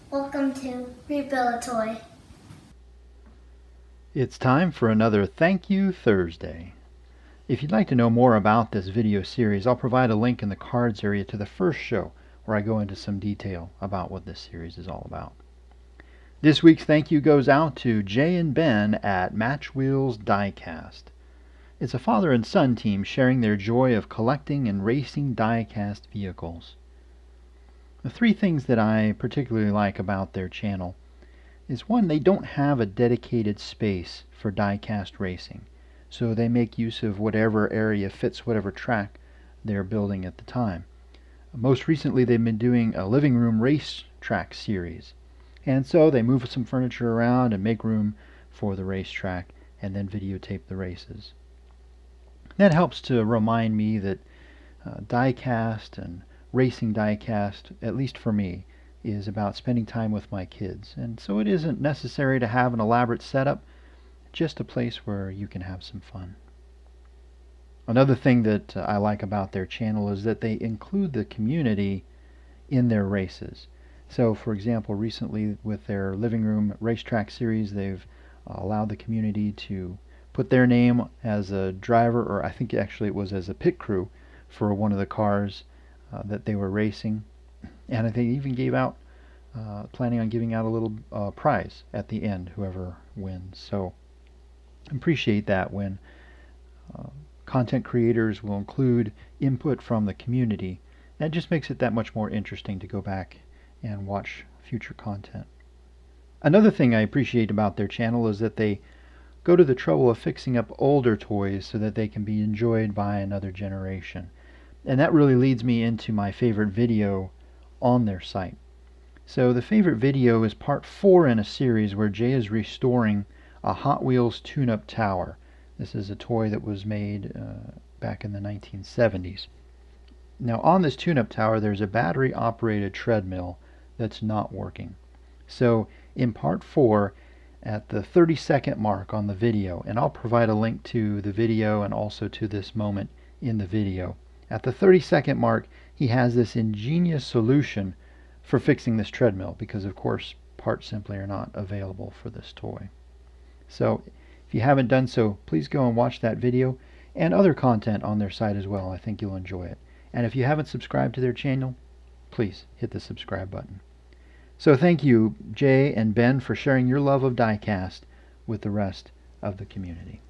Welcome to Rebuild a Toy. It's time for another Thank You Thursday. If you'd like to know more about this video series, I'll provide a link in the cards area to the first show where I go into some detail about what this series is all about. This week's thank you goes out to Jay and Ben at MatchWheels Diecast. It's a father and son team sharing their joy of collecting and racing die-cast vehicles. The three things that I particularly like about their channel is one, they don't have a dedicated space for die-cast racing, so they make use of whatever area fits whatever track they're building at the time. Most recently they've been doing a living room race track series, and so they move some furniture around and make room for the racetrack and then videotape the races. That helps to remind me that die-cast and racing die-cast, at least for me, is about spending time with my kids, and so it isn't necessary to have an elaborate setup, just a place where you can have some fun. Another thing that I like about their channel is that they include the community in their races. So for example, recently with their living room racetrack series, they've allowed the community to put their name as a driver, or I think actually it was as a pit crew for one of the cars that they were racing. And they even gave out, planning on giving out a little prize at the end, whoever wins. So appreciate that when content creators will include input from the community. That just makes it that much more interesting to go back and watch future content. Another thing I appreciate about their channel is that they go to the trouble of fixing up older toys so that they can be enjoyed by another generation. And that really leads me into my favorite video on their site. So the favorite video is part 4 in a series where Jay is restoring a Hot Wheels tune-up tower. This is a toy that was made back in the 1970s. Now on this tune-up tower there's a battery operated treadmill that's not working. So in part 4, at the 30-second mark on the video, and I'll provide a link to the video and also to this moment in the video, at the 30-second mark he has this ingenious solution for fixing this treadmill, because of course parts simply are not available for this toy. So if you haven't done so, please go and watch that video and other content on their site as well. I think you'll enjoy it. And if you haven't subscribed to their channel, please hit the subscribe button. So thank you, Jay and Ben, for sharing your love of diecast with the rest of the community.